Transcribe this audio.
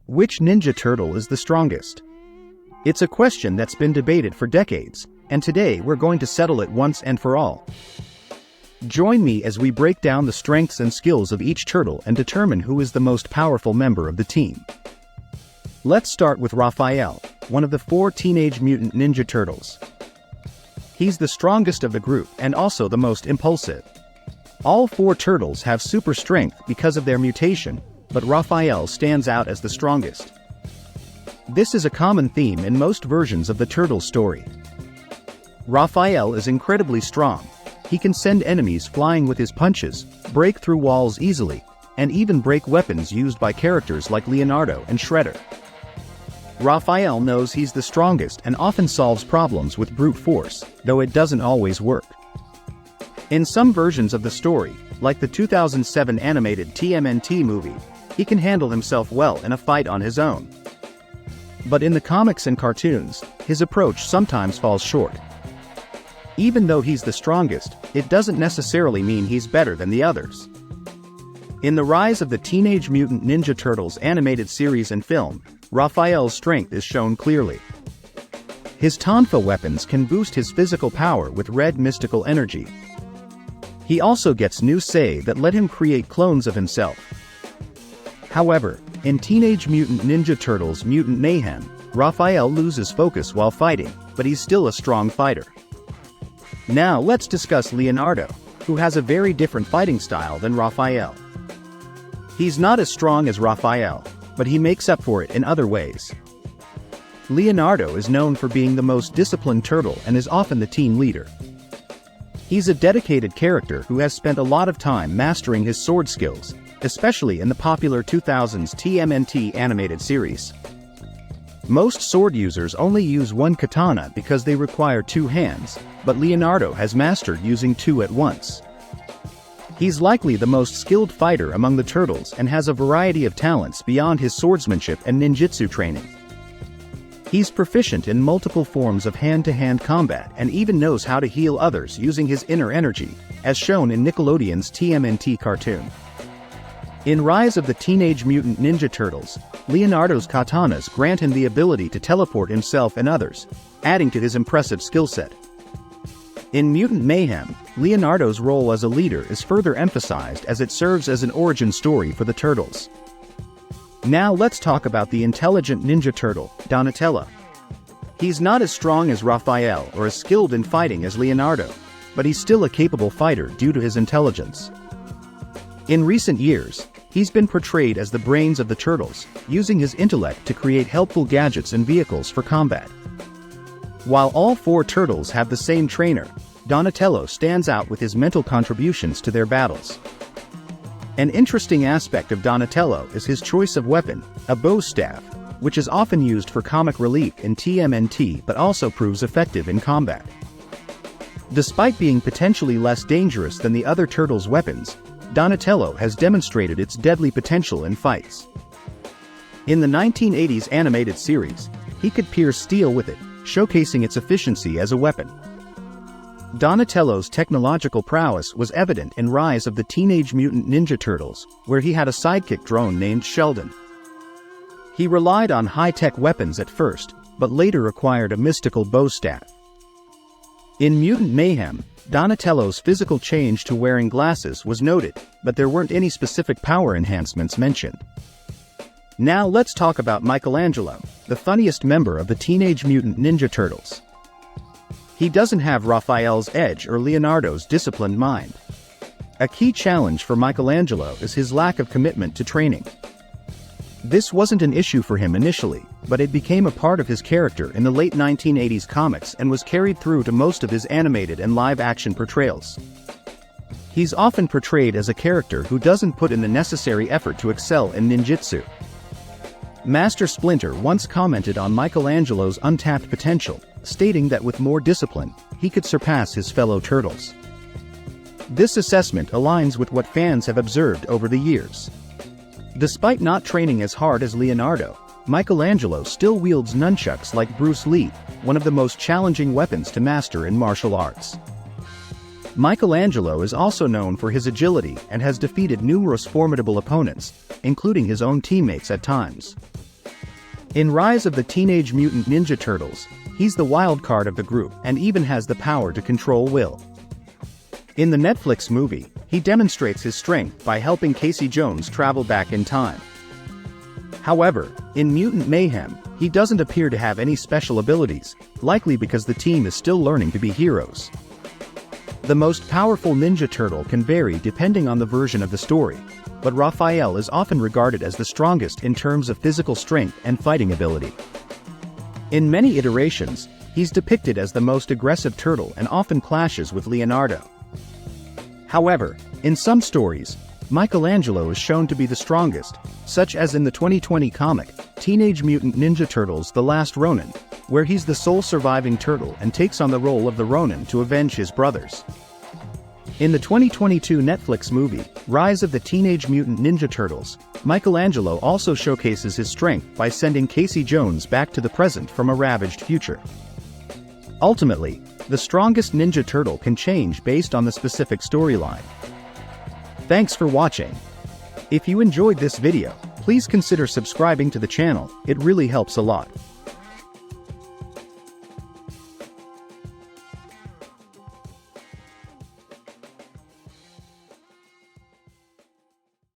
Which Ninja Turtle is the strongest? It's a question that's been debated for decades, and today we're going to settle it once and for all. Join me as we break down the strengths and skills of each turtle and determine who is the most powerful member of the team. Let's start with Raphael, one of the 4 Teenage Mutant Ninja Turtles. He's the strongest of the group and also the most impulsive. All 4 turtles have super strength because of their mutation, but Raphael stands out as the strongest. This is a common theme in most versions of the turtle story. Raphael is incredibly strong. He can send enemies flying with his punches, break through walls easily, and even break weapons used by characters like Leonardo and Shredder. Raphael knows he's the strongest and often solves problems with brute force, though it doesn't always work. In some versions of the story, like the 2007 animated TMNT movie, he can handle himself well in a fight on his own. But in the comics and cartoons, his approach sometimes falls short. Even though he's the strongest, it doesn't necessarily mean he's better than the others. In the Rise of the Teenage Mutant Ninja Turtles animated series and film, Raphael's strength is shown clearly. His Tonfa weapons can boost his physical power with red mystical energy. He also gets new Sei that let him create clones of himself. However, in Teenage Mutant Ninja Turtles Mutant Mayhem, Raphael loses focus while fighting, but he's still a strong fighter. Now let's discuss Leonardo, who has a very different fighting style than Raphael. He's not as strong as Raphael, but he makes up for it in other ways. Leonardo is known for being the most disciplined turtle and is often the team leader. He's a dedicated character who has spent a lot of time mastering his sword skills, especially in the popular 2000s TMNT animated series. Most sword users only use one katana because they require 2 hands, but Leonardo has mastered using 2 at once. He's likely the most skilled fighter among the turtles and has a variety of talents beyond his swordsmanship and ninjutsu training. He's proficient in multiple forms of hand-to-hand combat and even knows how to heal others using his inner energy, as shown in Nickelodeon's TMNT cartoon. In Rise of the Teenage Mutant Ninja Turtles, Leonardo's katanas grant him the ability to teleport himself and others, adding to his impressive skill set. In Mutant Mayhem, Leonardo's role as a leader is further emphasized as it serves as an origin story for the turtles. Now let's talk about the intelligent Ninja Turtle, Donatello. He's not as strong as Raphael or as skilled in fighting as Leonardo, but he's still a capable fighter due to his intelligence. In recent years, he's been portrayed as the brains of the turtles, using his intellect to create helpful gadgets and vehicles for combat. While all 4 turtles have the same trainer, Donatello stands out with his mental contributions to their battles. An interesting aspect of Donatello is his choice of weapon, a bow staff, which is often used for comic relief in TMNT but also proves effective in combat. Despite being potentially less dangerous than the other turtles' weapons, Donatello has demonstrated its deadly potential in fights. In the 1980s animated series, he could pierce steel with it, showcasing its efficiency as a weapon. Donatello's technological prowess was evident in Rise of the Teenage Mutant Ninja Turtles, where he had a sidekick drone named Sheldon. He relied on high-tech weapons at first, but later acquired a mystical bow staff. In Mutant Mayhem, Donatello's physical change to wearing glasses was noted, but there weren't any specific power enhancements mentioned. Now let's talk about Michelangelo, the funniest member of the Teenage Mutant Ninja Turtles. He doesn't have Raphael's edge or Leonardo's disciplined mind. A key challenge for Michelangelo is his lack of commitment to training. This wasn't an issue for him initially, but it became a part of his character in the late 1980s comics and was carried through to most of his animated and live-action portrayals. He's often portrayed as a character who doesn't put in the necessary effort to excel in ninjutsu. Master Splinter once commented on Michelangelo's untapped potential, stating that with more discipline, he could surpass his fellow turtles. This assessment aligns with what fans have observed over the years. Despite not training as hard as Leonardo, Michelangelo still wields nunchucks like Bruce Lee, one of the most challenging weapons to master in martial arts. Michelangelo is also known for his agility and has defeated numerous formidable opponents, including his own teammates at times. In Rise of the Teenage Mutant Ninja Turtles, he's the wild card of the group and even has the power to control will. In the Netflix movie, he demonstrates his strength by helping Casey Jones travel back in time. However, in Mutant Mayhem, he doesn't appear to have any special abilities, likely because the team is still learning to be heroes. The most powerful Ninja Turtle can vary depending on the version of the story, but Raphael is often regarded as the strongest in terms of physical strength and fighting ability. In many iterations, he's depicted as the most aggressive turtle and often clashes with Leonardo. However, in some stories, Michelangelo is shown to be the strongest, such as in the 2020 comic, Teenage Mutant Ninja Turtles: The Last Ronin, where he's the sole surviving turtle and takes on the role of the Ronin to avenge his brothers. In the 2022 Netflix movie, Rise of the Teenage Mutant Ninja Turtles, Michelangelo also showcases his strength by sending Casey Jones back to the present from a ravaged future. Ultimately, the strongest Ninja Turtle can change based on the specific storyline. Thanks for watching. If you enjoyed this video, please consider subscribing to the channel, it really helps a lot.